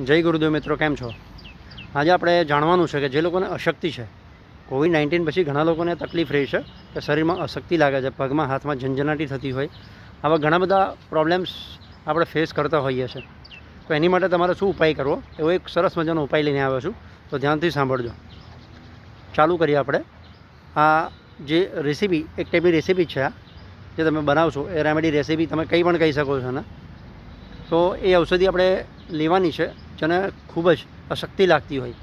જય ગુરુદેવ મિત્રો, કેમ છો? આજે આપણે જાણવાનું છે કે જે લોકોને અશક્તિ છે, કોવિડ-19 પછી ઘણા લોકોને તકલીફ રહી છે કે શરીરમાં અશક્તિ લાગે છે, પગમાં હાથમાં ઝંઝનાટી થતી હોય, આવા ઘણા બધા પ્રોબ્લેમ્સ આપણે ફેસ કરતા હોઈએ છીએ. તો એની માટે તમારે શું ઉપાય કરવો એવો એક સરસ મજાનો ઉપાય લઈને આવ્યો છું, તો ધ્યાનથી સાંભળજો. ચાલુ કરીએ આપણે. આ જે રેસીપી એક ટાઈપની રેસીપી છે, આ જે તમે બનાવશો એ રેમેડી રેસીપી તમે કંઈ પણ કહી શકો છો ને. તો એ ઔષધિ આપણે લેવાની છે જેને ખૂબ જ અશક્તિ લાગતી હોય,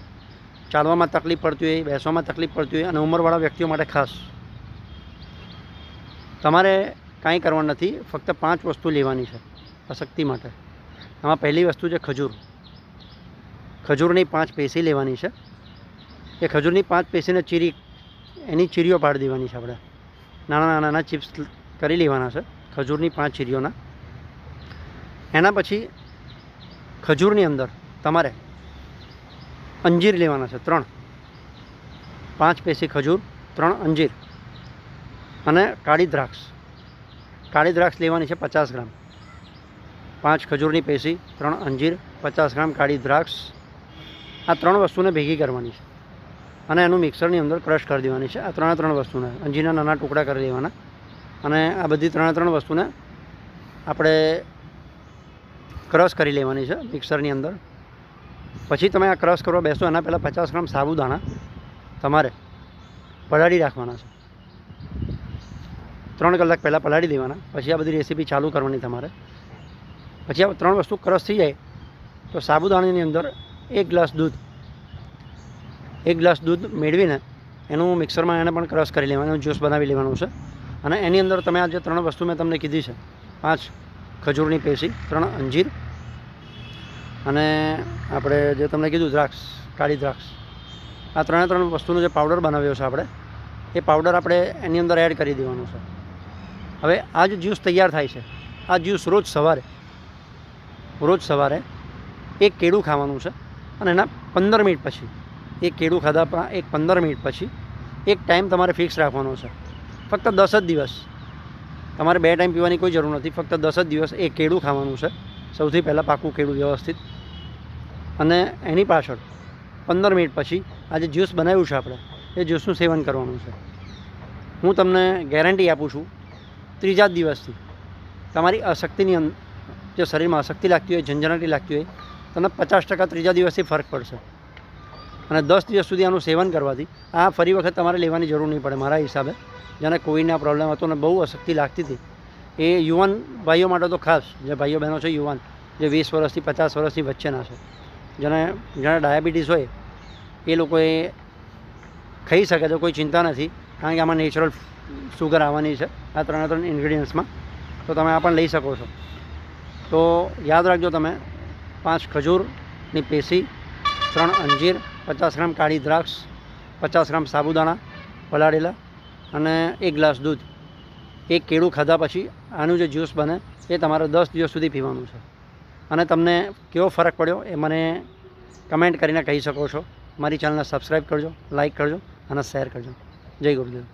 ચાલવામાં તકલીફ પડતી હોય, બેસવામાં તકલીફ પડતી હોય, અને ઉંમરવાળા વ્યક્તિઓ માટે ખાસ. તમારે કાંઈ કરવાનું નથી, ફક્ત 5 વસ્તુ લેવાની છે અશક્તિ માટે. આમાં પહેલી વસ્તુ છે ખજૂર. ખજૂરની 5 પેશી લેવાની છે. એ ખજૂરની 5 પેશીને એની ચીરીઓ પાડી દેવાની છે. આપણે નાના નાના ચિપ્સ કરી લેવાના છે ખજૂરની 5 ચીરીઓના. એના પછી ખજૂરની અંદર તમારે અંજીર લેવાના છે 3. 5 પેશી ખજૂર, 3 અંજીર અને કાળી દ્રાક્ષ. કાળી દ્રાક્ષ લેવાની છે 50 ગ્રામ. 5 ખજૂરની પેશી, 3 અંજીર, 50 ગ્રામ કાળી દ્રાક્ષ. આ 3 વસ્તુને ભેગી કરવાની છે અને એનું મિક્સરની અંદર ક્રશ કરી દેવાની છે. આ 3 વસ્તુને અંજીરના નાના ટુકડા કરી દેવાના અને આ બધી 3 વસ્તુને આપણે ક્રશ કરી લેવાની છે મિક્સરની અંદર. પછી તમે આ ક્રશ કરવા બેસો એના પહેલાં 50 ગ્રામ સાબુદાણા તમારે પલાળી રાખવાના છે. 3 કલાક પહેલાં પલાળી દેવાના. પછી આ બધી રેસીપી ચાલુ કરવાની તમારે. પછી આ 3 વસ્તુ ક્રશ થઈ જાય તો સાબુદાણાની અંદર 1 ગ્લાસ દૂધ મેળવીને એનું મિક્સરમાં એને પણ ક્રશ કરી લેવાનું, એનું જ્યુસ બનાવી લેવાનું છે. અને એની અંદર તમે આ જે 3 વસ્તુ મેં તમને કીધી છે, 5 ખજૂરની પેશી, 3 અંજીર અને આપણે જે તમને કીધું દ્રાક્ષ, કાળી દ્રાક્ષ, આ 3 વસ્તુનો જે પાવડર બનાવ્યો છે આપણે, એ પાવડર આપણે એની અંદર એડ કરી દેવાનું છે. હવે આ જે જ્યુસ તૈયાર થાય છે, આ જ્યુસ રોજ સવારે 1 કેળું ખાવાનું છે અને એના 15 મિનિટ પછી, એક કેળું ખાધા 15 મિનિટ પછી એક ટાઈમ તમારે ફિક્સ રાખવાનો છે. ફક્ત 10 જ દિવસ, તમારે 2 ટાઈમ પીવાની કોઈ જરૂર નથી. ફક્ત 10 જ દિવસ એક કેળું ખાવાનું છે, સૌથી પહેલાં પાકું કેળું વ્યવસ્થિત. અને એની પાછળ 15 મિનિટ પછી આ જે જ્યુસ બનાવ્યું છે આપણે, એ જ્યુસનું સેવન કરવાનું છે. હું તમને ગેરંટી આપું છું, 3જા જ દિવસથી તમારી અશક્તિની જે શરીરમાં અશક્તિ લાગતી હોય, ઝંઝનાટી લાગતી હોય, તમને 50% 3જા દિવસથી ફરક પડશે. અને 10 દિવસ સુધી આનું સેવન કરવાથી આ ફરી વખત તમારે લેવાની જરૂર નહીં પડે. મારા હિસાબે જેને કોવિડના પ્રોબ્લેમ હતો ને બહુ અશક્તિ લાગતી હતી, એ યુવાન ભાઈઓ માટે તો ખાસ, જે ભાઈઓ બહેનો છે યુવાન, જે 20 વર્ષથી 50 વર્ષની વચ્ચેના છે, જેને ડાયાબિટીસ હોય, એ લોકોએ ખાઈ શકે છે, કોઈ ચિંતા નથી. કારણ કે આમાં નેચરલ સુગર આવવાની છે આ 3 ઇન્ગ્રીડિયન્ટ્સમાં. તો તમે આ પણ લઈ શકો છો. તો યાદ રાખજો, તમે 5 ખજૂરની પેશી, 3 અંજીર, 50 ગ્રામ કાળી દ્રાક્ષ, 50 ગ્રામ સાબુદાણા પલાળેલા અને 1 ગ્લાસ દૂધ, એક કેળું ખાધા પછી આનું જે જ્યુસ બને એ તમારે 10 દિવસ સુધી પીવાનું છે. અને તમને કેવો ફરક પડ્યો એ મને કમેન્ટ કરીને કહી શકો છો. મારી ચેનલને સબસ્ક્રાઈબ કરજો, લાઈક કરજો અને શેર કરજો. જય ગુરુદેવ.